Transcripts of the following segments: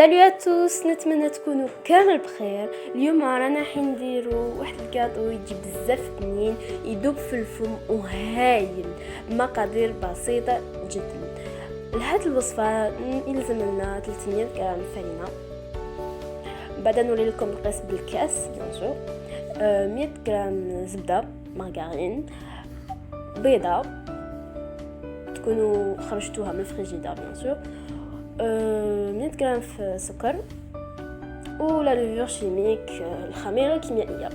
سالو ا توس، نتمنى تكونوا كامل بخير. اليوم رانا حنديروا واحد الكاطو يجي بزاف بنين، يذوب في الفم وهايل. مقادير بسيطه جدا لهاد الوصفه. يلزم لنا 300 غرام فرينه، بعدا نوري لكم القياس بالكاس بيان سور. 100 غرام زبده مارغرين، بيضه تكونوا خرجتوها من الفريجيدار بيان سور، 100 غرام في سكر، ولا لوفور شيميك، الخميره الكيميائيه.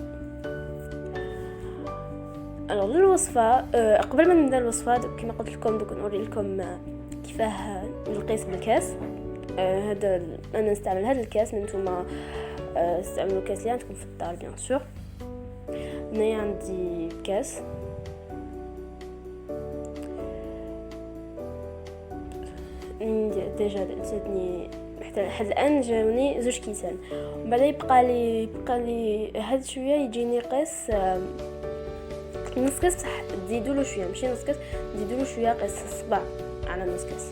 الوغ الوصفه، قبل ما نبدا الوصفه كما قلت لكم دوك نوري لكم كيفاه نقيس بالكاس. هذا انا نستعمل هذا الكاس، نتوما استعملوا كاس اللي عندكم في الدار بيان سور. هنايا عندي كاس، ديجا زادني حتى لحد الان جاوني 2 كيسان، ومن بعد يبقى لي هاد شويه يجيني قيس نص كاس. تزيدوا له شويه، ماشي نص كاس، تزيدوا له شويه قيس صباع على نص كاس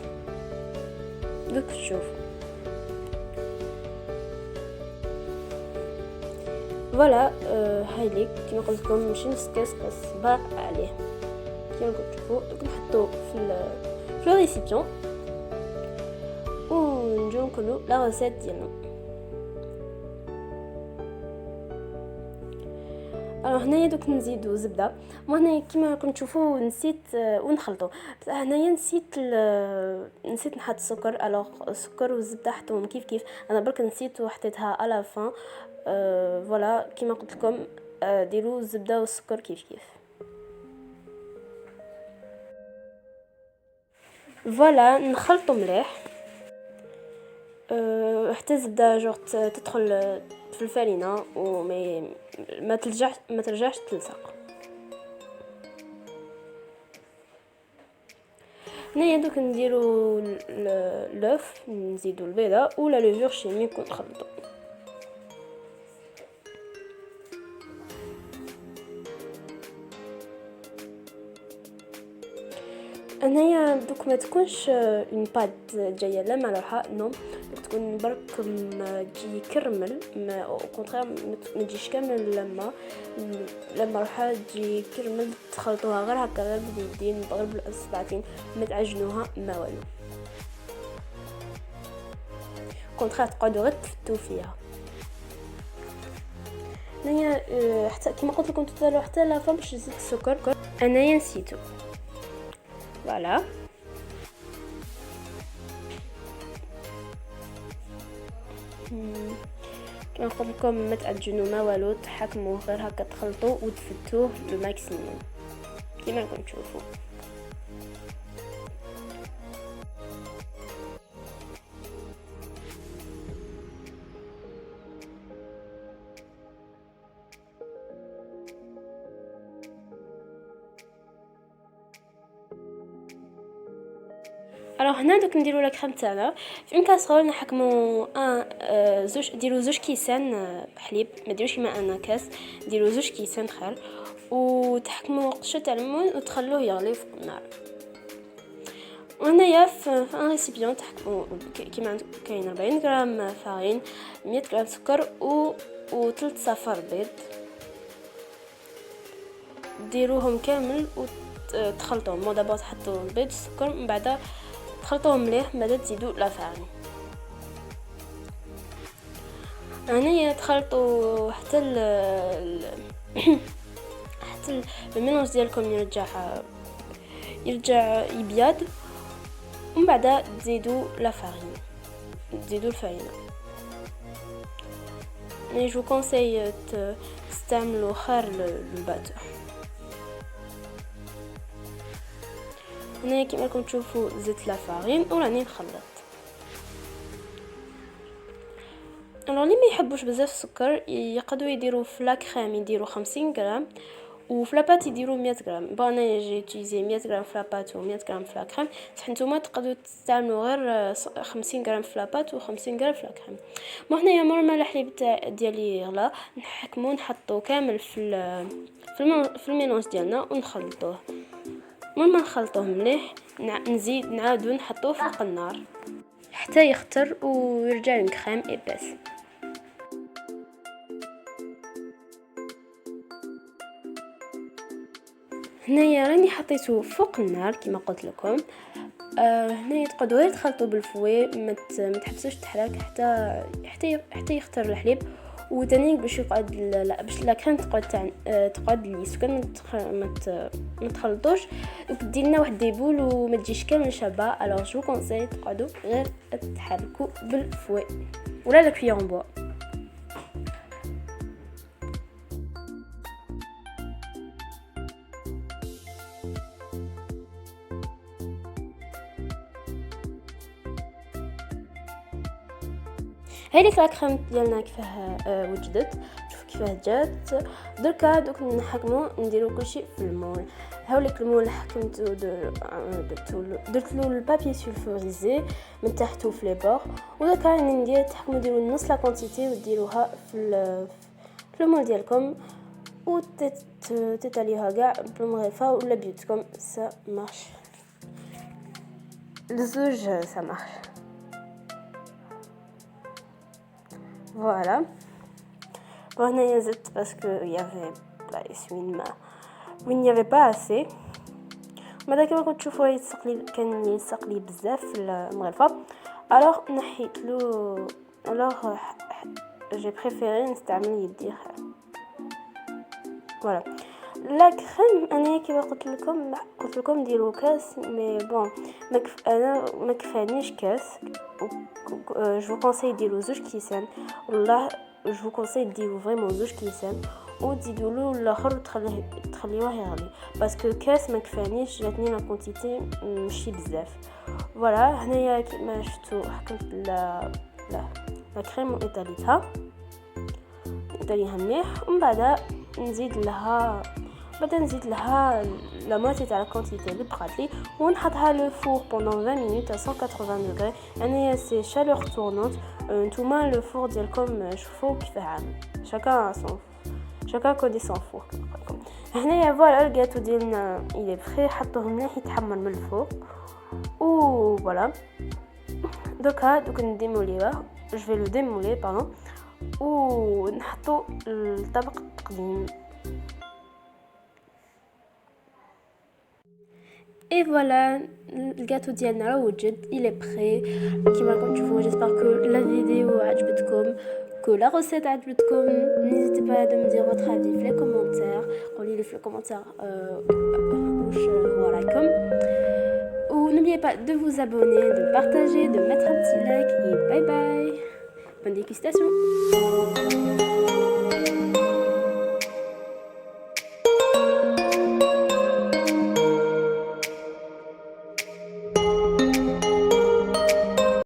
دوك تشوف. فوالا هاي ليك كما قلت لكم، ماشي نص كاس، قيس صباع عليه كما تشوفوا. دوك نحطو في الريسيبيون ونجيو نكملوا لا ريسيت ديالنا. هنايا دوك نزيدو زبده. وهنايا كما راكم تشوفوا نسيت ونخلطو، بصح هنايا نسيت نحط السكر. السكر والزبده حطوهم كيف انا برك نسيت وحطيتها على فان. فوالا كما قلت لكم ديروا الزبده والسكر كيف. فوالا نخلطو مليح حتى الزبده جوغ تدخل في الفرينه وما ترجعش تلصق. هنايا دوك نديرو لوف، نزيدو البيضه ولا لوفور شيميك ونخلطو. هنايا دوك ما تكونش اون بات جايه لا مالوحه، نو تكون برك تجي كرمل، او كونطرير ما تجيش كامل لما روحها تجي كرمل. تخلطوها غير هكا غير باليدين غير بالاصبعتين، ما تعجنوها ما والو. كونطرير تقعدوا غير تفتوا فيها. هنايا حتى كما قلت لكم تطلعوا حتى لا باش نزيد السكر، انايا نسيتو. فوالا كما قلت لكم ما تعجنوا ما والو، تحكموا غير هكا، تخلطوا وتفتوه لو ماكسيموم كما راكم تشوفوا. هنا دوك نديرو لا كريم تاعنا في اون كاسرول. نحكموا ديروا 2 كيسان حليب، ما ديروش كيما انا كاس، ديروا 2 كيسان خير، وتحكموا قشة تاع الليمون وتخلوه يغلي فوق النار. وهنايا في ان ريسيبيون تحكموا كيما عندكم كاين 40 غرام فارين، 100 غرام سكر و 3 صفار بيض. ديروهم كامل وتخلطوهم. مو دابا تحطوا البيض والسكر، من بعد تخلطوهم مليح، من بعد تزيدوا لا فارين. هنايا تخلطوا حتى حتى الميلونج ديالكم يرجع يبيض، ومن بعد تزيدوا لا فارين، تزيدوا الفرينه. جو كونساي تستعملوا خير الباتور. هنايا كما راكم تشوفوا زدت لا فارين وراني نخلط. اللي ما يحبوش بزاف السكر يقدروا يديروا في لا كريم يديروا 50 غرام، وفي لاباط يديروا 100 غرام. انا جي يوتيليزي 100 غرام في لاباط و100 غرام في لا كريم، صح نتوما تقدروا تستعملوا غير 50 غرام في لاباط و50 غرام في لا كريم. ما هنايا مرما الحليب ديالي يغلى، نحكموا نحطوا كامل في الميلونج ديالنا ونخلطوه. مرما نخلطوه مليح نزيد نعاودو نحطوه فوق النار. حتى يختر ويرجع لك كريم ايباس. هنايا راني حطيته فوق النار كما قلت لكم. هنايا تقعدوا غير تخلطوا بالفوي، ما تحبسوش تحرك حتى يختار الحليب. وتاني باش يقعد باش لا كريم تقعد ليس كان ما تخلطوش ودير لنا واحد ديبول وما تجيش كامل شابه. الوغ جو كونساي تقعدوا غير تحركوا بالفوي ولا لا كويون بوا. هذيك لا كريم ديالنا كيفاه وجدت، شوف كيفاه جات. دركا دوك نحكمو نديرو كلشي في المول. هاوليك المول حكمتو درت له البابي سولفوريزي من تحت وفي لي بور. ودركا راني ندير تحكمو ديروا نص لا كونتيتي وديروها في المول ديالكم تتاليوها كاع بالمغرفه ولا بيوتكم. سا مارش الزوج سا مارش. Voilà. Bon, هنايا زدت باسكو يافي بلايص وين n'y avait pas assez. بعد كما كنتو تشوفوا كان يلصق لي بزاف في المغرفه. الوغ نحيت له. الوغ جي بريفيري نستعمل يدي. فوالا لا كريم انا كيما قلت لكم ديروا كاس مي بون انا ما كفانيش كاس. جو كونساي ديروا زوج كيسان والله جو كونساي ديروا فريمون زوج كيسان وتزيدوا له الاخر تخليوه يغلي باسكو كاس ما كفانيش جاتني لا كونتيتي ماشي بزاف. فوالا هنايا كما شفتوا حكمت لا كريم وايطاليتها مليح ومن بعد نزيد لها لا موitié تاع الكونتيتي اللي بقات لي ونحطها لو فور بوندون 20 مينوت à 180 دوغري. يعني سي شالور تورنونت. نتوما لو فور ديالكم شوفوا كيفاه عامل شاكا كودي سون فور. هنايا فوالا الجاتو ديالنا الي بخي حطوه مليح يتحمر من الفوق و فوالا دوك نديموليوه. جو في لو ديمولي باردون ونحطو الطبق التقديم. Et voilà, le gâteau ديالنا راه وجد, il est prêt. كما راكم تشوفوا j'espère que la vidéo عجبتكم, que la recette عجبتكم. N'hésitez pas à me dire votre avis في les commentaires. قولي لي في les commentaires واش رايكم. Ou n'oubliez pas de vous abonner, de partager, de mettre un petit like et bye bye. Bonne dégustation.